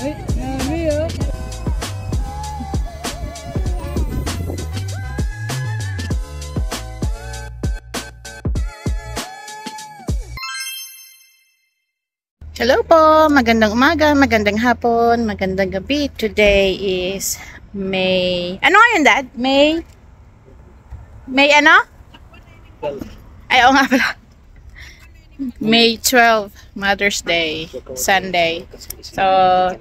Ay, nami oh. Hello po, magandang umaga, magandang hapon, magandang gabi. Today is May... Ano ngayon, Dad? May ano? Ay, oo nga pala. May 12, Mother's Day, Sunday. So,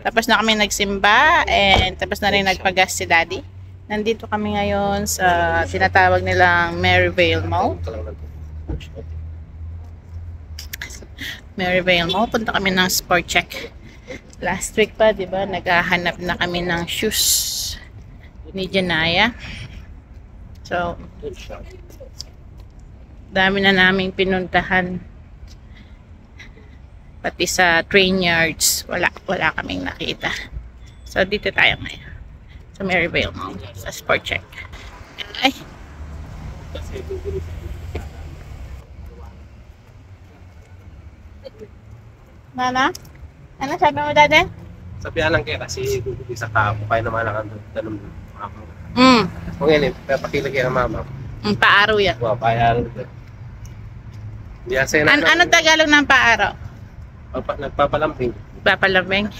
tapos na kami nagsimba and tapos na rin nagpagas si Daddy. Nandito kami ngayon sa tinatawag nilang Maryvale Mall. Maryvale Mall. Punta kami ng sport check. Last week pa, di ba? Naghahanap na kami ng shoes ni Janaya. So, dami na naming pinuntahan. Pati sa train yards, wala kaming nakita. So, dito tayo ngayon. Sa Maryvale Mall. Sa sport check. Ay! Mana? Ano sabi mo, Dade? Sabihan lang kayo kasi sa tao, kaya naman lang ang tanong ako. Kung yan, papakilig kayo ng mama. Paaraw yan. Wow, paaraw. Ano Tagalog ng paaraw? Nagpapalambing. Papalambing.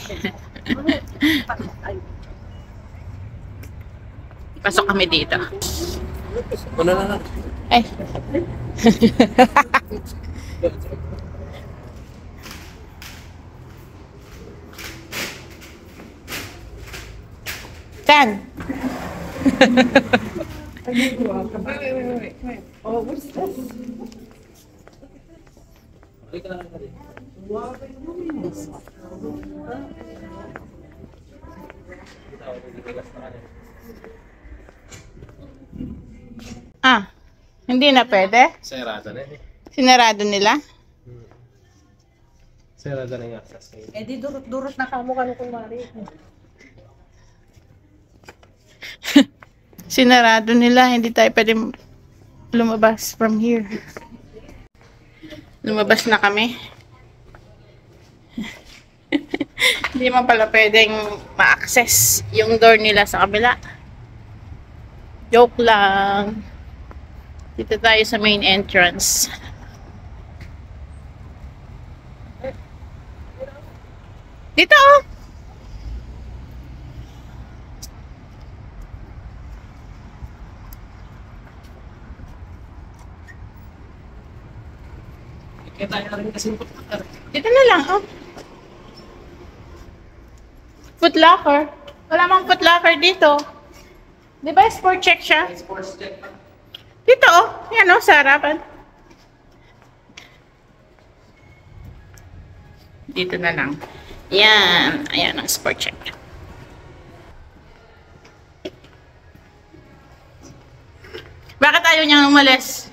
Pasok kami dito. Ano na lang? Ay. Saan? Wait. Oh, what's this? Hindi na pwede? Sarado na eh. Sinarado nila? Sarado na yung access. Eh di durot na kamukha nung kumari. Sinarado nila, hindi tayo pwede lumabas from here. Lumabas na kami. Hindi man pala pwedeng ma-access yung door nila sa kabila. Joke lang. Dito tayo sa main entrance. Dito oh! Kaya tayo na rin kasi Dito na lang, oh. Foot Locker. Wala mang Foot Locker dito. Di ba sport check siya? sports check. Dito, oh. Yan, oh, sa harapan. Dito na lang. Yan. Ayan ang sport check. Bakit ayaw niyang umalis?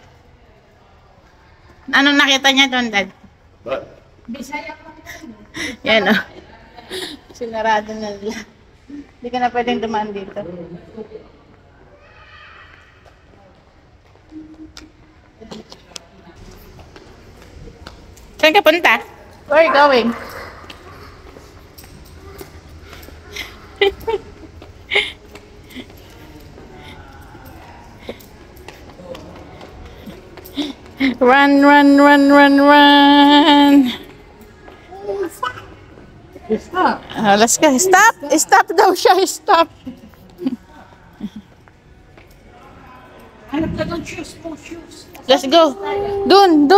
Anong nakita niya doon, Dad? Bisaya pa. Yan, oh. Sinarado na nila. Hindi ka na pwedeng dumaan dito. Saan ka punta? Where are you going? Run! Let's go. Stop! Stop daw siya. Stop! Hanap ka doon shoes. Let's go. Dun.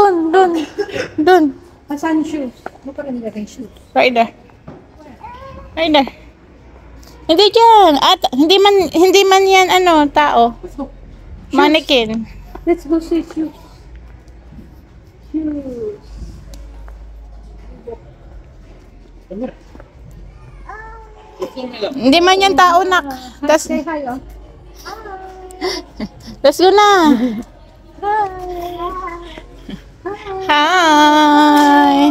Saan shoes? Ano pa rin nilagay shoes? Right there. Hindi dyan. At hindi man yan tao. Mannequin. Let's go see shoes. Shoes. Hindi man yan tao, nak. Say hi, oh. Let's go na. Hi.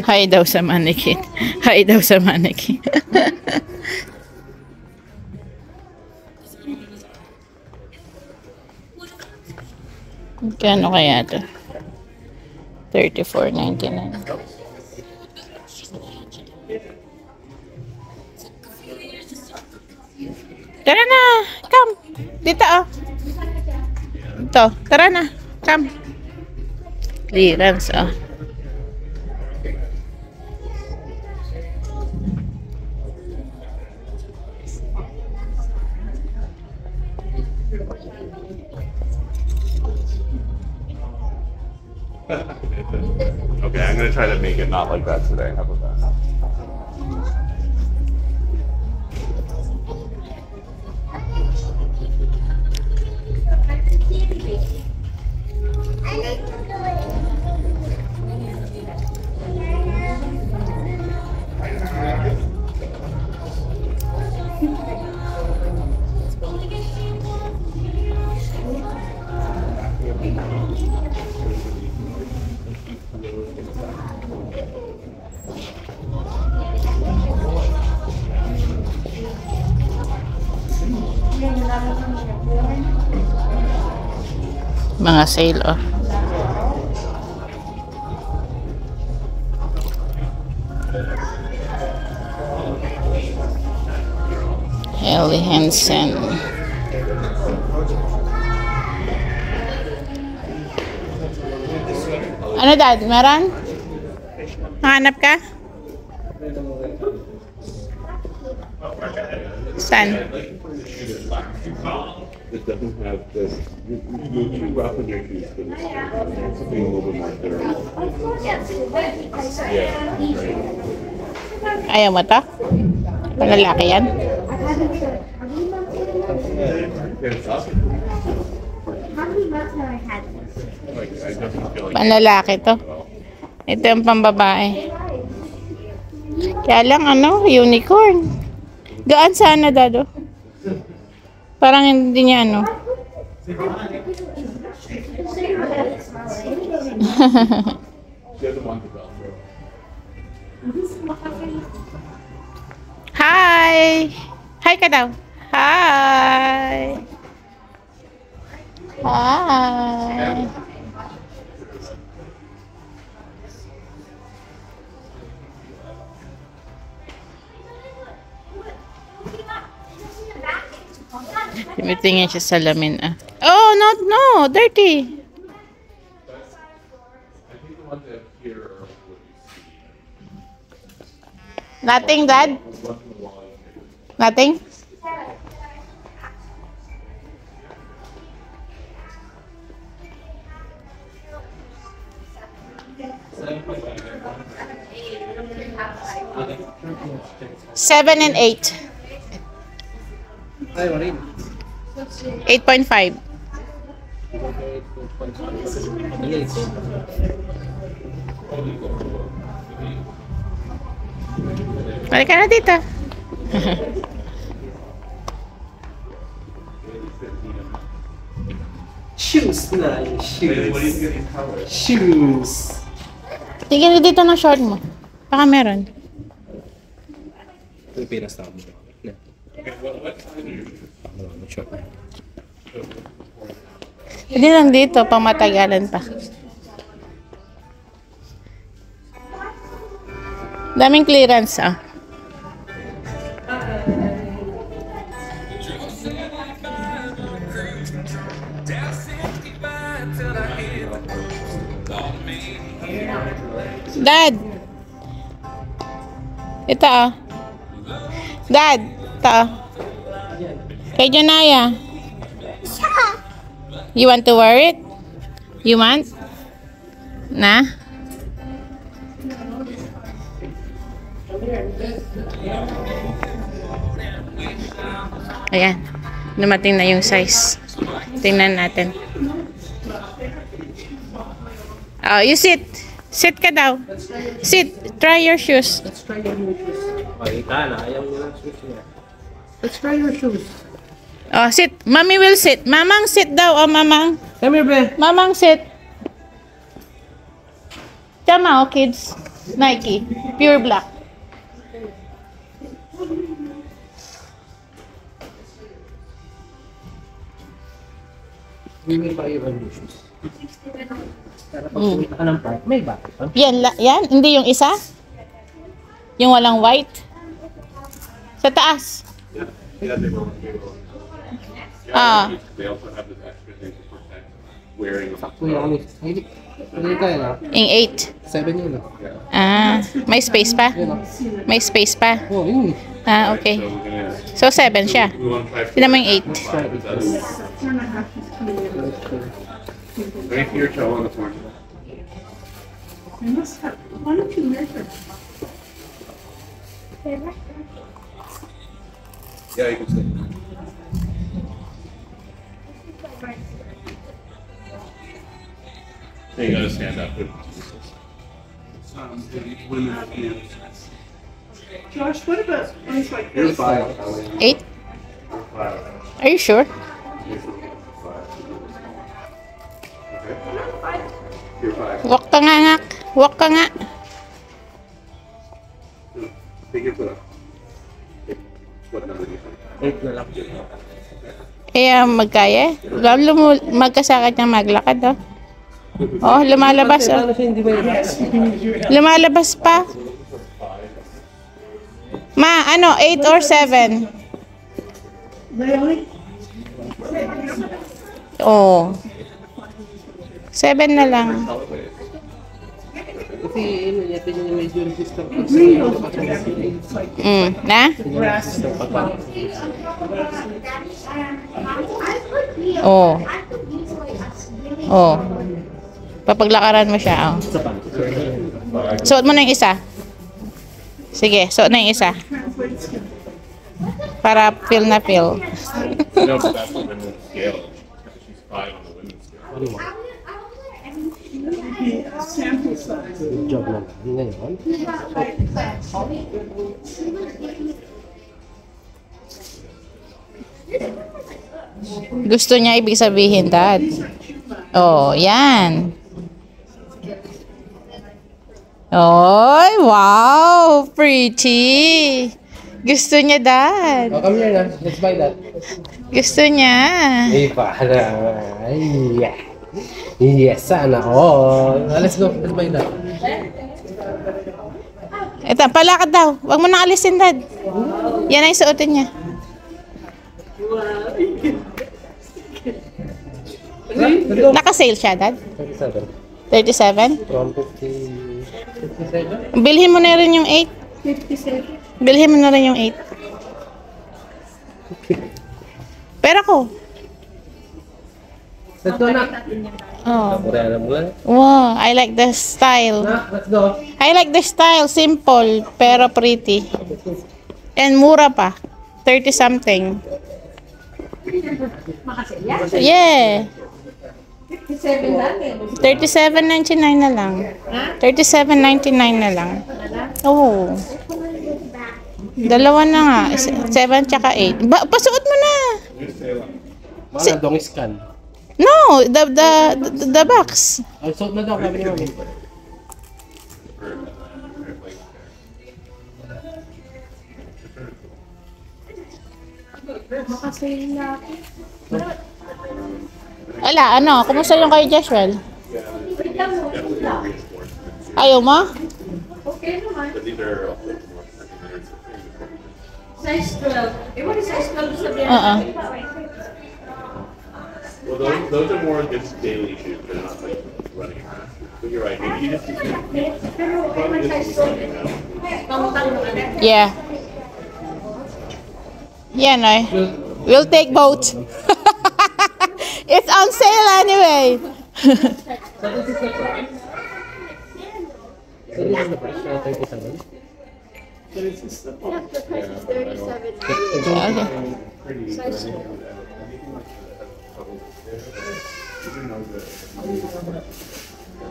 Hi daw sa mannequin. Kano kaya ito? $34.99. Dito, oh. Ito. Tara na. Come. Clearance, oh. Okay, I'm gonna try to make it not like that today. How about that? Mga sale, oh. Helly Hansen. Ano, Dad? Meron? Hanap ka? Saan? It doesn't have this. You go too rough in your shoes for this. Something a little bit more thorough. Yeah. Right. Ayaw mo to? Panlalaki yan? It's up. Like, I definitely feel like Panlalaki to. Ito yung pambabae. Kaya lang, ano, unicorn. Gaan sana, Dado. Parang hindi niya, ano. Hi! Hi ka daw. Hi! Hi! Tumitingin siya sa lamin, ah. Oh, no, dirty. Nothing, Dad? Nothing? Seven and 8. 8.5. Balik ka na dito. Shoes na, shoes. Tingnan dito ng short mo. Baka meron. Pilipinas na ako. Hindi lang dito, pang matagalan pa. Daming clearance, ah. Dad! Ito, ah. Dad! Ito, ah. Kay Janaya. You want to wear it? You want? Na? Ayan. Dumating na yung size. Tingnan natin. Oh, you sit. Sit ka daw. Sit. Try your shoes. Let's try your new shoes. Okay, na. Ayaw mo ng shoes niya. Let's try your shoes. Oh, sit. Mommy will sit. Mamang sit daw. Oh, mamang. Come here, be. Mamang sit. Tama, oh, kids. Nike. Pure black. We will buy you a new shoes. Para pag kumita ka ng park, may bakit pa. Yan. Hindi yung isa? Yung walang white? Sa taas. Yeah, they will. Ah. They also have this extra thing to protect wearing a Kuya, hindi tayo na. Yung 8. 7 yun. Ah, may space pa? May space pa? Oh, yun. Ah, okay. So we're gonna, So, 7 siya. we want to try Tignan mo yung 8. right here, toe on the floor. Why don't you measure? Yeah, you can see. Hey, you gotta stand up. Josh, what about ones like Here's this? 5. 8? Are you sure? You're 5. Walk ka nga nga. Walk ka nga. Take your foot up. What number do you think? 8 na lang. Magkaya? Magkasakit niyang maglakad, oh. Oh, lumalabas, oh. Paano siya hindi ba yun? Lumalabas pa. Ma, ano, 8 or 7? Really? Oh. 7 na lang. Kasi yun, yata yun yung medyo resistant. Na? Oh. Oh. Papaglakaran mo siya, oh. Suot mo na yung isa. Sige, suot na yung isa. Para feel na feel. No, but that's the women's scale. She's 5 on the women's scale. Sample size. Good job naman. Ngayon. Gusto niya ibig sabihin, Dad. Oh, yan. Oy, wow! Pretty! Gusto niya, Dad. Oh, come here na. Let's buy that. Gusto niya. Ay, para. Ay, yeah. Yes, sana all. Let's go. Let's buy that. Ito, palakad daw. Huwag mo nang alisin, Dad. Yan ay suotin niya. Naka-sale siya, Dad? 37. 37? From 50. 57? Bilhin mo na rin yung 8. 57. Bilhin mo na rin yung 8. Pero ako. Let's go na. Oh. Mura na mula. Wow, I like the style. Na, let's go. I like the style. Simple, pero pretty. And mura pa. 30 something. Yeah. 57 dati. 37.99 na lang. 37.99 na lang. Oo. Dalawa na nga. 7 tsaka 8. Pasuot mo na. Mga dong scan. No, the box. Ay, suot na daw. Sabi ni Mami. Makasale na ako. Wala, ano? Kumusta yung kay Joshua? Ayaw mo? Okay naman. But these are also more Size 12. Eh, what is size 12 sabihin? well, those are more just daily shoes. They're not like running around. But you're right. Maybe you just Pero probably may just size running 12. around. Pangutang naman. Yeah. Yeah, no. We'll take both. It's on sale anyway. So this is the price. So this is the price. 37.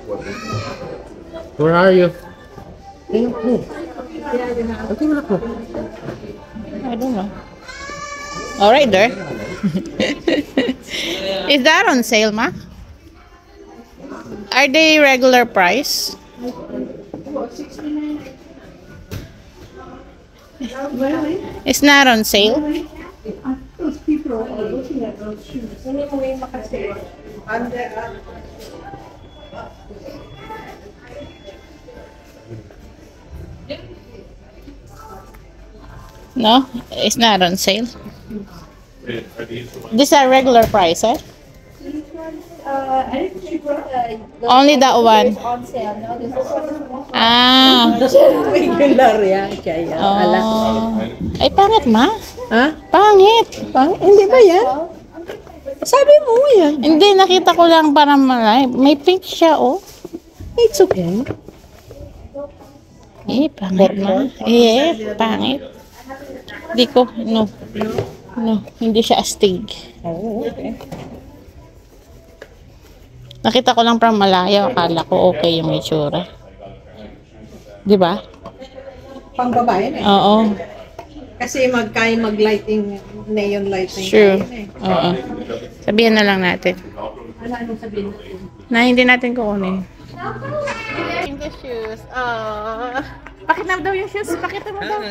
Okay. Where are you? Tingnan ko. Ang tingnan ko. I don't know. All right, there. Is that on sale, Ma? Are they regular price? It's not on sale. Those people are looking at those shoes. Hindi mo may makasale. No, it's not on sale. Are these the ones? These are regular price, eh? These ones, I think cheaper. Only that one. Is on sale. No, this one is more. Ah. Regular yan, kaya. Oh. Ay, pangit ma. Ha? Pangit. Hindi ba yan? Sabi mo yan. Hindi, nakita ko lang para malay. May pink siya, oh. It's okay. Eh, pangit ma. Eh, pangit. Hindi ko, no. No, hindi siya astig. Oh, okay. Nakita ko lang from malayo, akala ko okay yung itsura. Di ba? Pang babae na eh. Oo. Kasi mag-lighting, neon lighting. Sure. Kaya na eh. Oo. Sabihin na lang natin. Anong sabihin natin? Na hindi natin kukunin. The shoes. Pakita mo daw yung shoes. Pakita mo daw.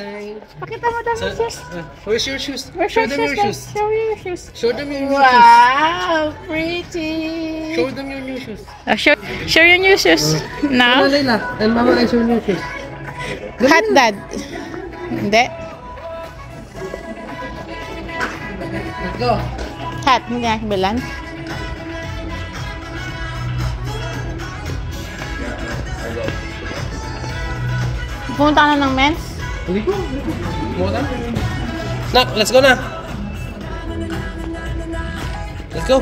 Pakita mo daw yung shoes. Where's your shoes? Where's Show your them your shoes? shoes. Show your shoes. Show them your new shoes. Wow, pretty. Show them your new shoes. Show your new shoes. Now, Layla, and Mama can show your new shoes. hot dad. Hindi. Let's go. Hot, hindi na bilan. Pumunta ka na ng men's? Hindi ko. Muna. Nak, let's go na. Let's go.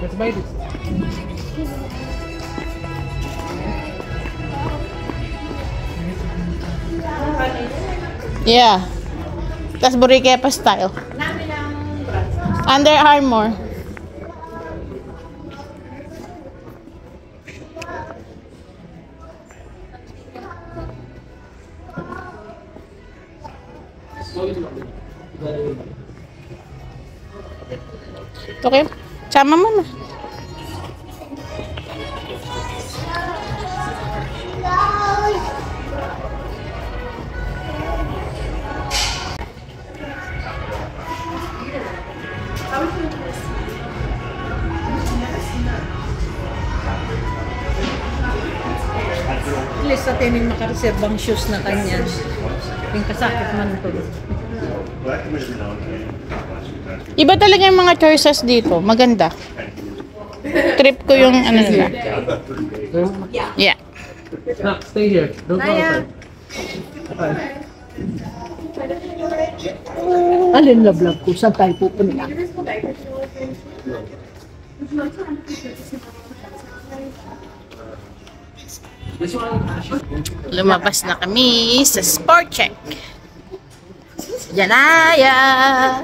Let's buy this. Yeah. Tas Boricua style. Under Armour. Okay. Sama mo na. At least sa tining makareservang shoes na kanya. Yung kasakit man to. Black and every now and then. Iba talaga yung mga choices dito. Maganda. Trip ko yung ano nila. Yeah. Nak, stay here. Don't go outside. Alin na vlog ko? Saan tayo pupunta? Lumabas na kami sa Sport Check. Janaya!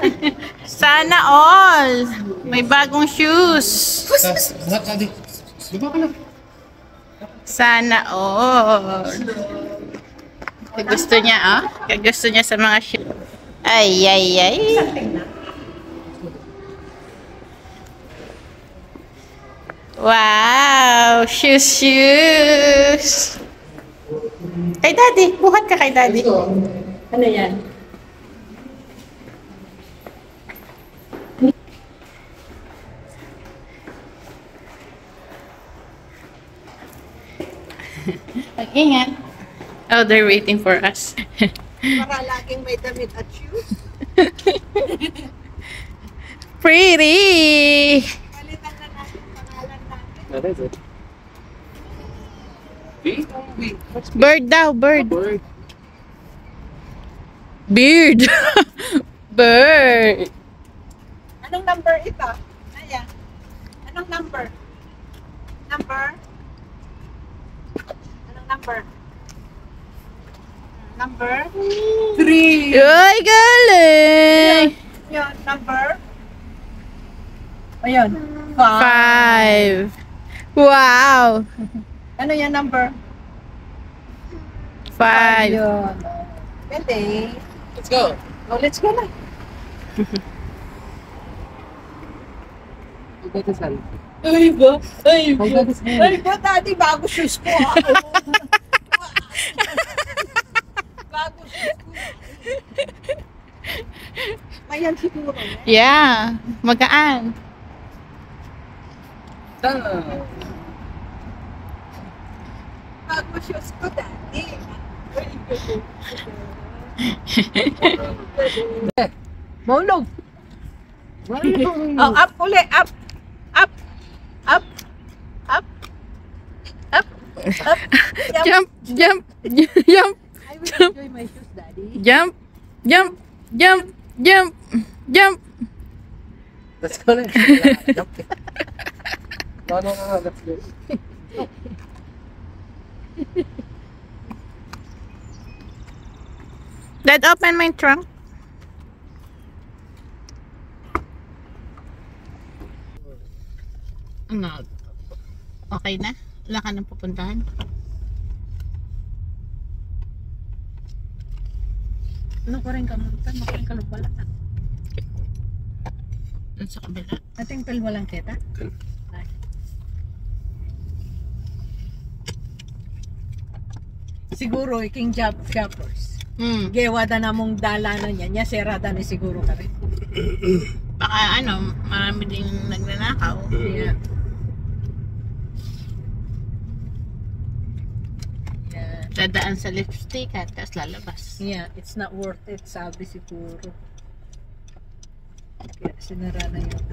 Sana all! May bagong shoes. Nak, adi. Diba ka na? Sana all. Gusto niya, ah? Gusto niya sa mga shoes. Ay, ay, ay. Wow! Shoes, shoes! Kay daddy. Buhat ka kay daddy. Ano yan? Mag-ingat. Oh, they're waiting for us. Para laging may damit at shoes. Pretty! Palitan na natin pangalan natin. That is it. B? Bird daw, bird. Bird. Beard. Bird. Anong number ito? Ayan. Anong number? Number? Anong number? Number? 3. Ay, galing! Yun, number? Ayun. 5. Wow! Ano yung number? 5. Yun. Pwede. Let's go. Oh, let's go na. Ay ba? Ay Ay, ba, daddy, bago shoes ko. Bago shoes ko. Ayan siguro. Yeah. Magaan. Bago shoes ko, daddy. Maulog. Oh, up uli, up. Up. Up. Up. Up. Up. Jump, jump, jump, I will enjoy my shoes, Daddy. jump, jump, jump, jump, jump. Let's go na. No, let's go. Dad, open my trunk. Ano? Okay na? Wala ka nang pupuntahan? Ano ko rin kamutan? Makuring kalupala. Doon sa kabila. Ating walang kita? Ay. Siguro, iking shoppers. Gewada na mong dalanan niya. Nya serada ni siguro ka rin. Baka ano, marami ding nagnanakaw. Yeah. Yeah. Dadaan sa lipstick at tapos lalabas. Yeah, it's not worth it, sabi siguro. Kaya sinara na yun.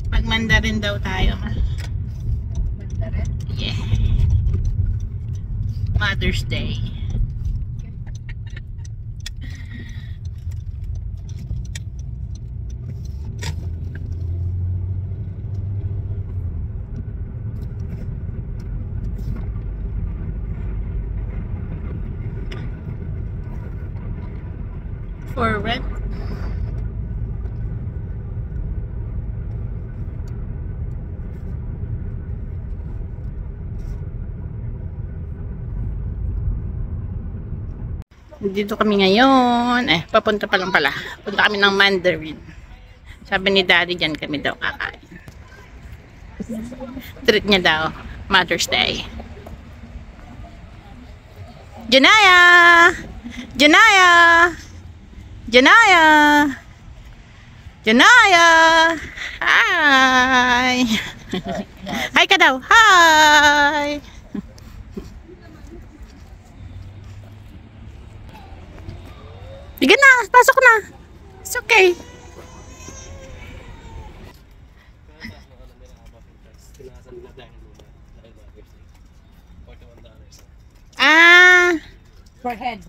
Magmanda rin daw tayo. Maganda rin. Yeah. Mother's Day. For rent. Dito kami ngayon. Papunta pa lang pala. Punta kami ng Mandarin. Sabi ni Daddy, dyan kami daw kakain. Treat niya daw. Mother's Day. Janaya! Janaya! Janaya! Janaya! Hi! Hi ka daw! Hi! Bigyan na! Pasok na! It's okay. Ah! Per head.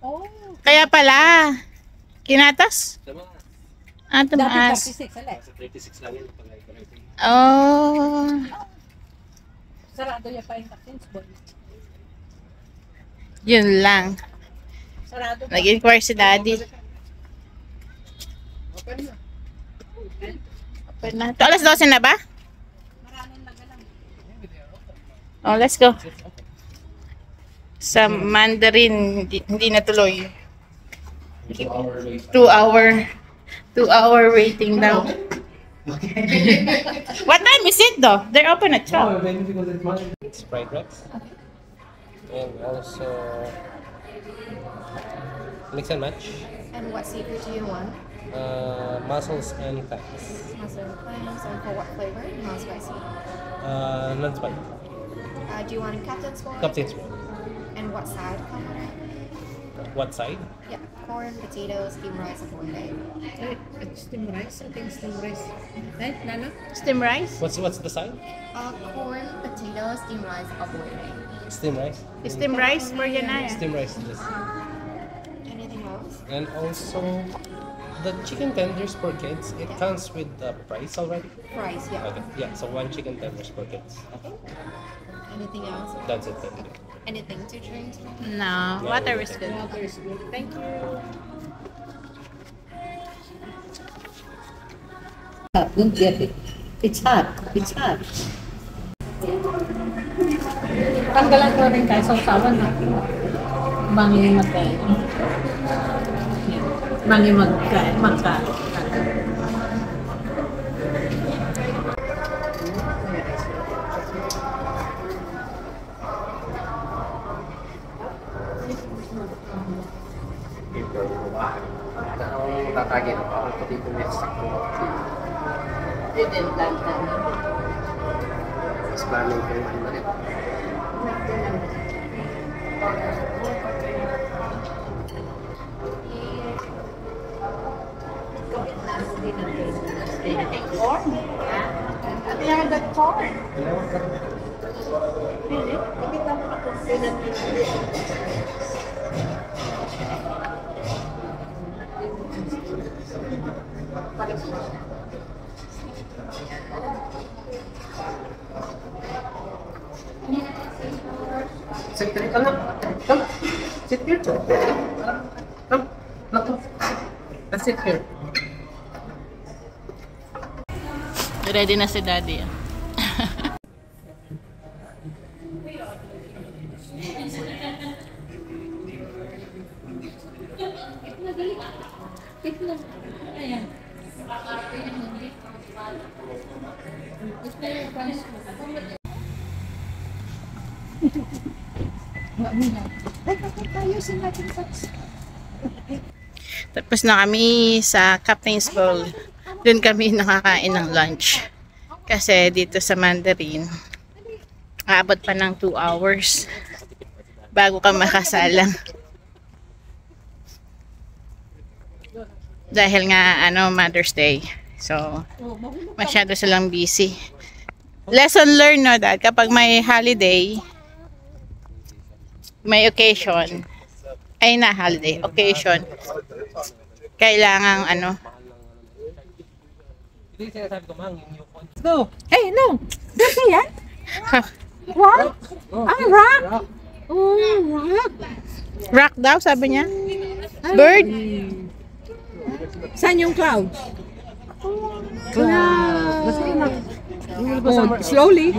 Oh, Kaya pala. Kinatas? Ah, dati tumaas. 36, alay. Sa 36 lang yun. Pag Oh. Sarado niya pa yung vaccines, boy. Yun lang. Sarado pa. Nag-inquire si Daddy. Open na. Ito, alas 12 na ba? Maraming nagalang. Oh, let's go. Sa Mandarin, hindi natuloy. 2 hour waiting daw. What time is it though? They're open at 12. It's fried rice. And also mix and match. And what seafood do you want? Mussels and clams. Mussel and clams, and for what flavor? Non-spicy. Non-spicy. Do you want a captain's corn? Captain's one. And what side come with it? What side? Yeah, corn, potatoes, steamed rice, and boiled egg. Steam rice? I think steam rice. Eh, Nana? Steam rice? What's the side? Corn, potatoes, steamed rice, and boiled egg. Steam rice. Steam rice for Yanaya. Steam rice. Yes. Anything else? And also the chicken tenders for kids. It comes with the price already. Fries, yeah. Okay. Yeah. So 1 chicken tenders for kids. Anything else? That's it. Thank you. Anything to drink? No, water is good. Water is good. Thank you. Don't get it. It's hot. It's hot. Tanggalan ko rin tayo sa usawan na. Bangi magkain. Bangi magkain. Ang tatagin ako, ang puti ko may sakto. You didn't like that. Mas planning ko yung ano rin. Corn? I've never got corn. Really? Pakita mo ako. Sit here. Come. Come. Sit here. Come. Come. Let's sit here. Ready na si Daddy. Tapos na kami sa Captain's Bowl. Doon kami nakakain ng lunch. Kasi dito sa Mandarin, aabot pa ng 2 hours bago ka makasalang. Dahil nga, Mother's Day. So, masyado silang busy. Lesson learned, no, Dad? Kapag may holiday, may occasion, occasion, kailangang, Go. Hey, no. Dirty yan? What? Rock. Oh, rock. rock daw, sabi niya. Bird? Saan yung clouds? Clouds. Oh, slowly.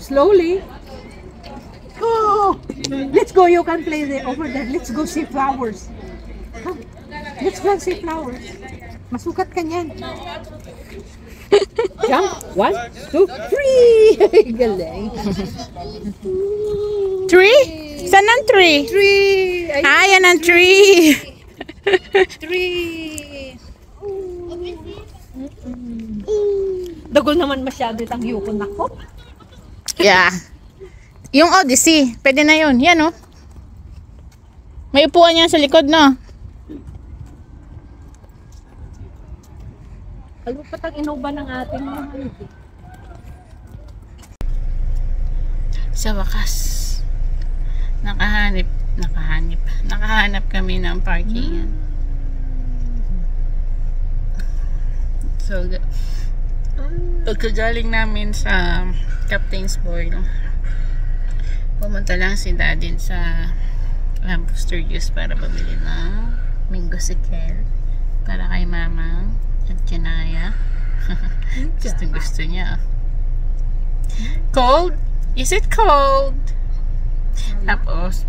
Slowly. Oh, let's go. You can play there over there. Let's go see flowers. Come. Let's go see flowers. Masukat ka niyan. Jump. 1, 2, 3. Galing. 3? Saan ang 3? 3. Ah, yan ang 3. 3. Dagol naman masyado itang yukon ako. Yeah. Yung Odyssey, pwede na yun. Yan, oh. May upuan yan sa likod, no? Kalupat ang inuba ng ating mga Sa wakas, nakahanap kami ng parkingan. So, pagkagaling namin sa Captain's Bowl, pumunta lang si Daddy sa Booster Juice para bumili ng Mango Sikel para kay Mama at Janaya. Gusto niya. Cold? Is it cold? Tapos,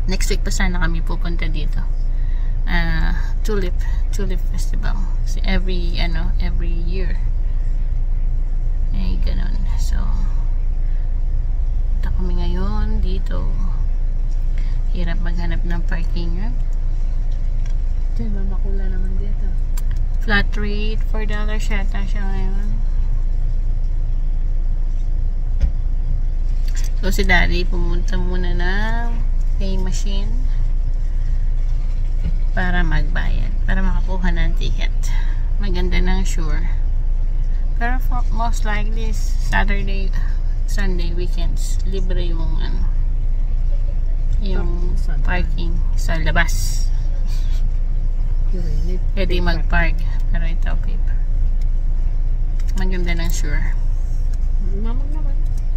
next week pa sana kami pupunta dito. Tulip Festival. So, every year. Ay, ganun. So, punta kami ngayon dito. Hirap maghanap ng parking. Diyan, mamakula naman dito. Flat rate, $4 yata siya ngayon. So, si Daddy pumunta muna ng pay machine para magbayad, para makakuha ng ticket. Maganda ng Sure. Pero most likely Saturday, Sunday, weekends, libre yung yung parking sa labas. Pwede mag-park. Pero ito, paper. Maganda ng Sure. Mamang naman.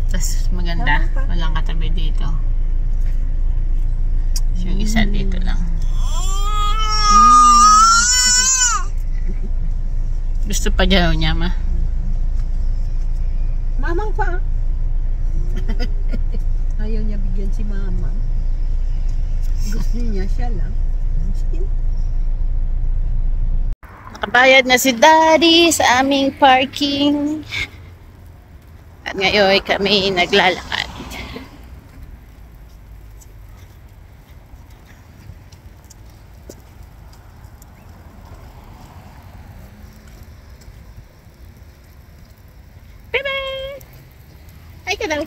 Tapos maganda. Walang katabi dito. So, yung isa dito lang. Gusto pa dyan niya, ma? Mamang pa. Ayaw niya bigyan si mama. Gusto niya siya lang. Nakabayad na si Daddy sa aming parking. At ngayon kami naglalakad. Bye-bye! Hi ka daw.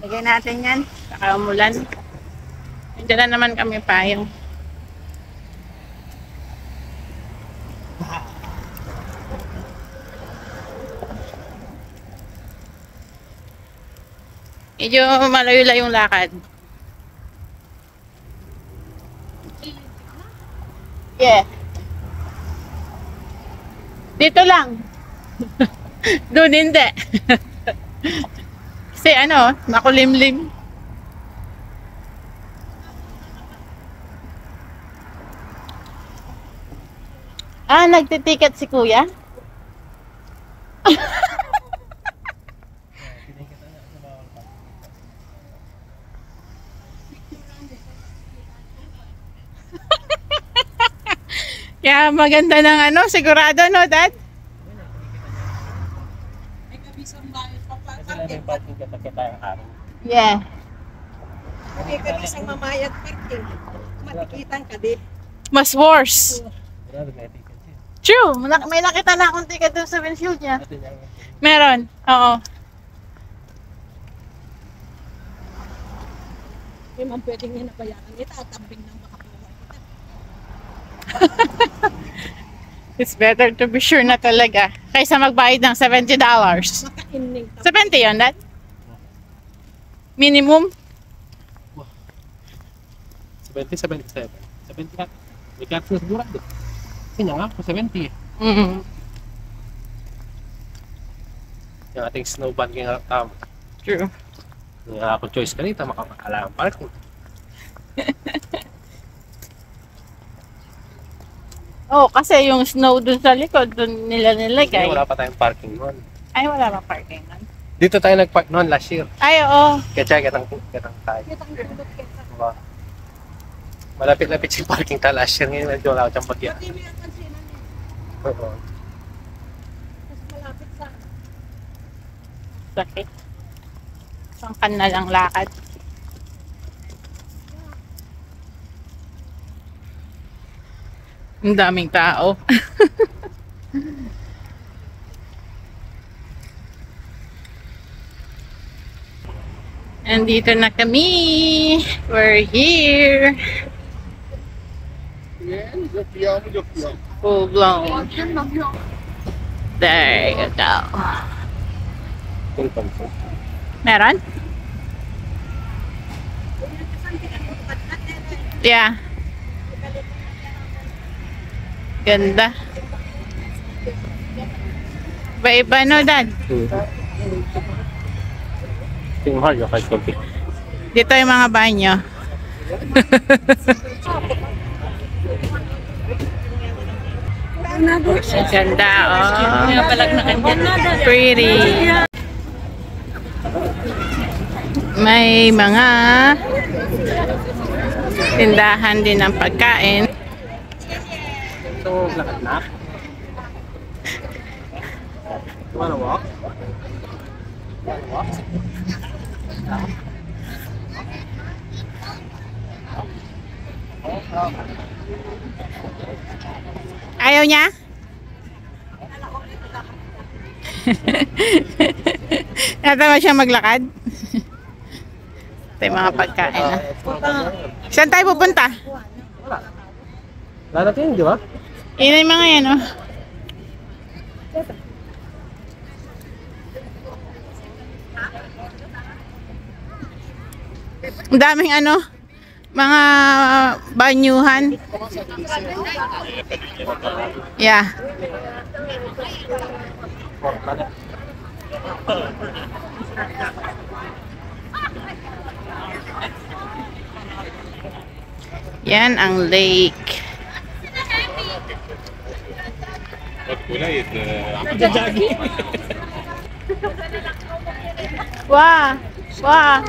Lagyan natin yan. Saka umulan. Dala naman kami payong. Medyo malayo-layo yung lakad. Yeah. Dito lang. Doon hindi. Kasi ano, makulimlim. Ah, nagtitiket si kuya? Kaya maganda ng ano, sigurado no, Dad? Yeah. May kanisang mamayad parking. Matikitan ka din. Mas worse. True. May nakita na akong ticket doon sa windshield niya. Meron. Oo. Hindi man pwedeng yan nabayaran. Itatambing ng baka po. It's better to be sure na talaga kaysa magbayad ng $70. Makaining. 70 yun, Dad? Minimum? 70, 77. 70 ka. May caps na sigurado. Kasi niya nga, 70. Mm-hmm. Yung ating snowban kaya tama. True. Yung ako choice kanita, makakala ang parking. Oh, kasi yung snow dun sa likod, dun nila nilagay. Wala pa tayong parking noon. Ay, wala pa parking nun. Dito tayo nag-park noon last year. Ay, oo. Kaya kitang tayo. Diba? Malapit-lapit si parking tayo last year. Ngayon medyo wala ko siyang bagyan. Hindi mo yan pansinan eh. Oo. Mas malapit sa... Sakit. Sangkan na lang lakad. Ang daming tao. Andito na kami. We're here. Full blown. There you go. Meron? Yeah. Ganda. Iba-iba no, Dad? Yung mahal yung 550. Dito yung mga banyo. Ang ganda, oh. Pretty. May mga tindahan din ng pagkain. So, lakad na. You wanna walk? Ayaw niya? Natawa siya maglakad? Ito yung mga pagkain. Saan tayo pupunta? Wala natin, di ba? Yun yung mga yan, oh. Ang daming ano, mga banyuhan. Yeah. Yan ang lake. Wah, wah.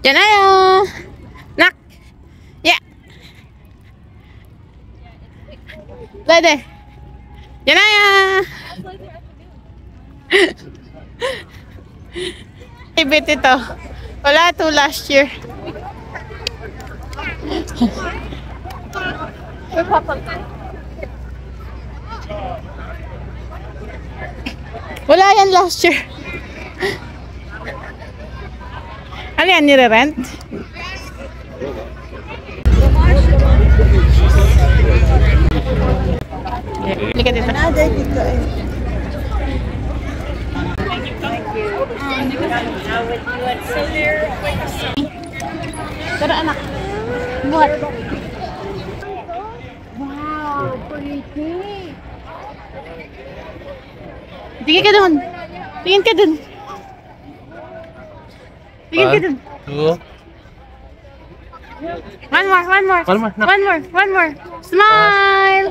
Diyan na yun. Nak. Yeah. Dede. Diyan na yun. Ibit ito. Wala to last year. Wala yan last year. Ano yan, nire-rent? Halika dito. Tara anak. Buhat. Wow, pretty. Tingin ka dun. Tingin ka dun. Tingin ka dun. 2. One more, one more. One more, no. One more, one more. Smile!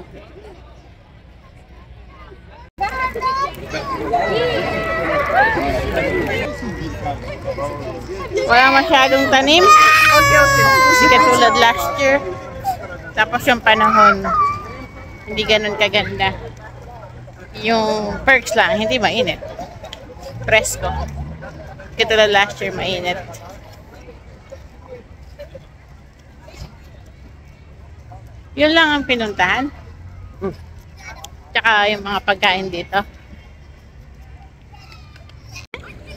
Wala masyadong tanim. Hindi katulad last year. Tapos yung panahon, hindi ganun kaganda. Yung perks lang, hindi mainit. Presko. Katulad last year, mainit. Yun lang ang pinuntahan. Tsaka yung mga pagkain dito.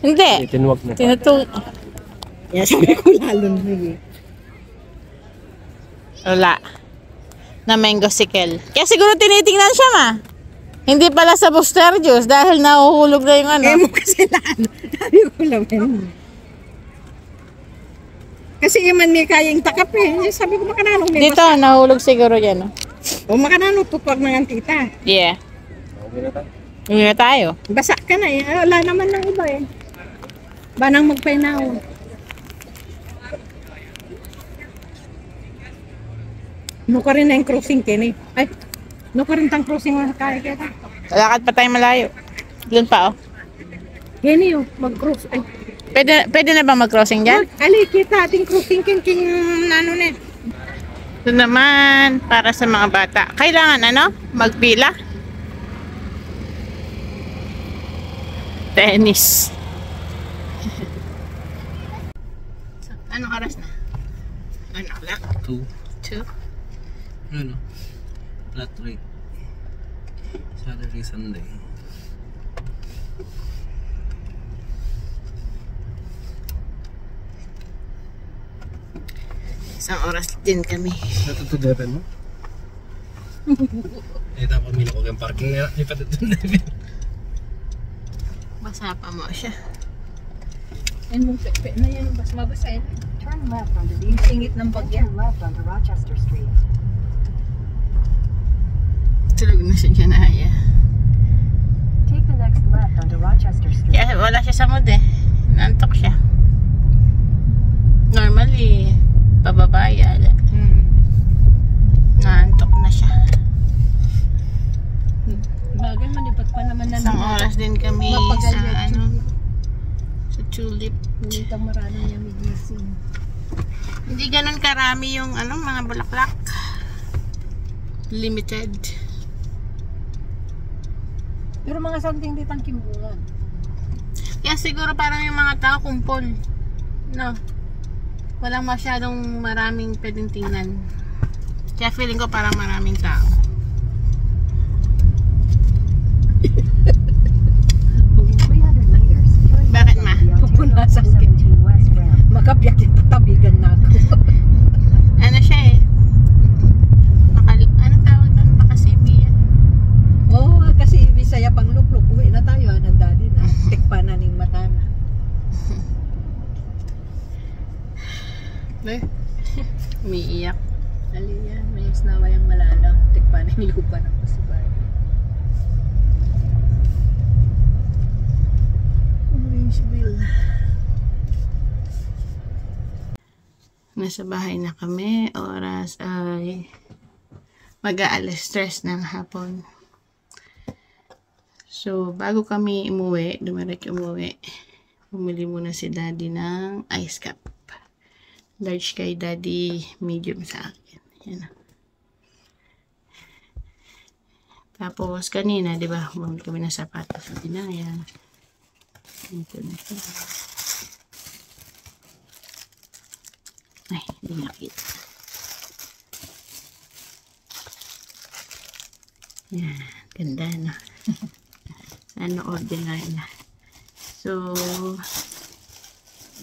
Hindi. Tinwag na. Tinutulog. Yan, sabi ko lalo na Wala. Na mango sickle. Kaya siguro tinitingnan siya ma. Hindi pala sa booster juice dahil nahuhulog na yung ano. mo kasi lalo. Sabi ko naman. Kasi yung man may kayang takap eh. Sabi ko makanano may Dito, nahulog siguro yan. Oh. O makanano tutwag ng tita. Yeah. Uwi na tayo. Basa ka na eh. Wala naman ng iba eh. Banang magpainaw. Nuka rin na yung crossing kini. Ay, nuka rin tang crossing na kaya kita. Lakad pa tayo malayo. Doon pa oh. Kini yung mag-cross. Ay, Pwede na ba mag-crossing dyan? ali kita ating crossing king ano na. Ito naman, para sa mga bata. Kailangan ano? Magpila? Tennis. So, anong oras na? Ano lang? 2. 2? Ano? Flat rate. Saturday, Sunday. Isang oras din kami. Natutudaran mo? Eh, dapat mila ko yung parking na yung patutudaran. Basa pa mo siya. Yan mong pepe na yan. Bas mabasa yan. Turn left onto the Singit ng bagya. Turn left onto Rochester Street. Tulog na si Janaya. Take the next left onto Rochester Street. Kaya wala siya sa mood eh. Nantok siya. Normally, pababaya. Nantok na siya. Bagay manipat pa naman na Isang oras din kami Mapagal sa na ano, sa tulip. Hindi ka marami niya migising. Hindi ganun karami yung ano, mga bulaklak. Limited. Pero mga something ditang kimbungan. Kaya siguro parang yung mga tao kumpol. No. Walang masyadong maraming pwedeng tingnan. Kaya feeling ko parang maraming tao. 300 meters. Turn Bakit left ma? onto the Ontario Pupunasan ka. 17 West ramp. Makabiyak yung tatabigan na ako. Ano siya eh? Ano tawag doon? Makasibiyan. Oo, kasi Bisaya pang luplok. Uwi na tayo. Anong dali na. Tikpa na ning mata na. Umiiyak. Aliya, may snawa yung malalaw. Tikpa na yung lupa ng pasibay. Orangeville. Nasa bahay na kami. Oras ay mag-aalas 3 ng hapon. So, bago kami dumiretso umuwi, bumili muna si Daddy ng ice cup. Large kay Daddy, medium sa akin. Yan. Tapos, kanina, di ba, bumili kami ng sapatos sa Dinaya. Ito na ito. Ay, hindi nakita. Yan, ganda na. ordinary na. So,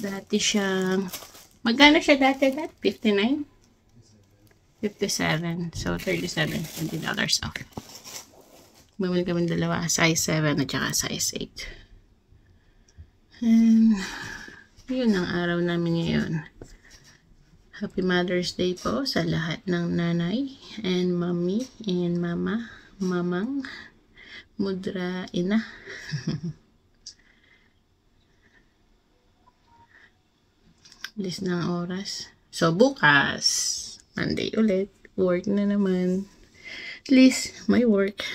dati siyang, magkano siya dati? 59? 57. So, $37, $20 off. Bumili kami dalawa, size 7 at saka size 8. And, yun ang araw namin ngayon. Happy Mother's Day po sa lahat ng nanay and mommy and mamang, mudra, ina. List ng oras. So, bukas, Monday ulit, work na naman. At least, may work.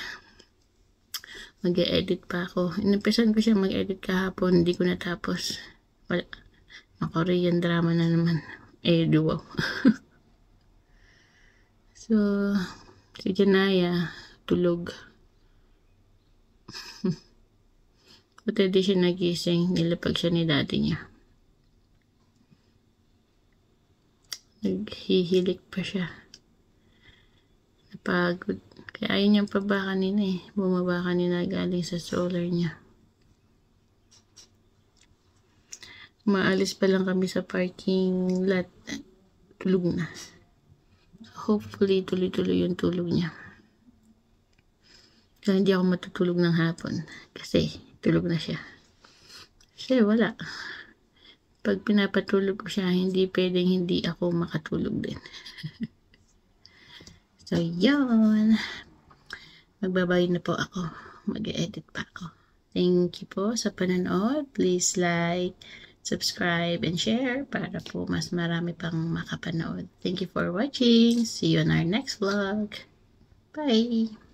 Mag-e-edit pa ako. Inumpisan ko siya mag-edit kahapon. Hindi ko natapos. Wala. Korean drama na naman. Duo. So, si Janaya, tulog. Buti di siya nagising. Nilapag siya ni daddy niya. Naghihilik pa siya. Napagod. Kaya ayaw niyang paba kanina eh. Bumaba kanina galing sa stroller niya. Maalis pa lang kami sa parking lot. Tulog na. Hopefully, tuloy-tuloy yung tulog niya. Kaya hindi ako matutulog ng hapon. Kasi, tulog na siya. Kasi wala. Pag pinapatulog ko siya, hindi pwedeng hindi ako makatulog din. So, yun. Magbabay na po ako. Mag-edit pa ako. Thank you po sa panonood. Please like, subscribe, and share para po mas marami pang makapanood. Thank you for watching. See you on our next vlog. Bye!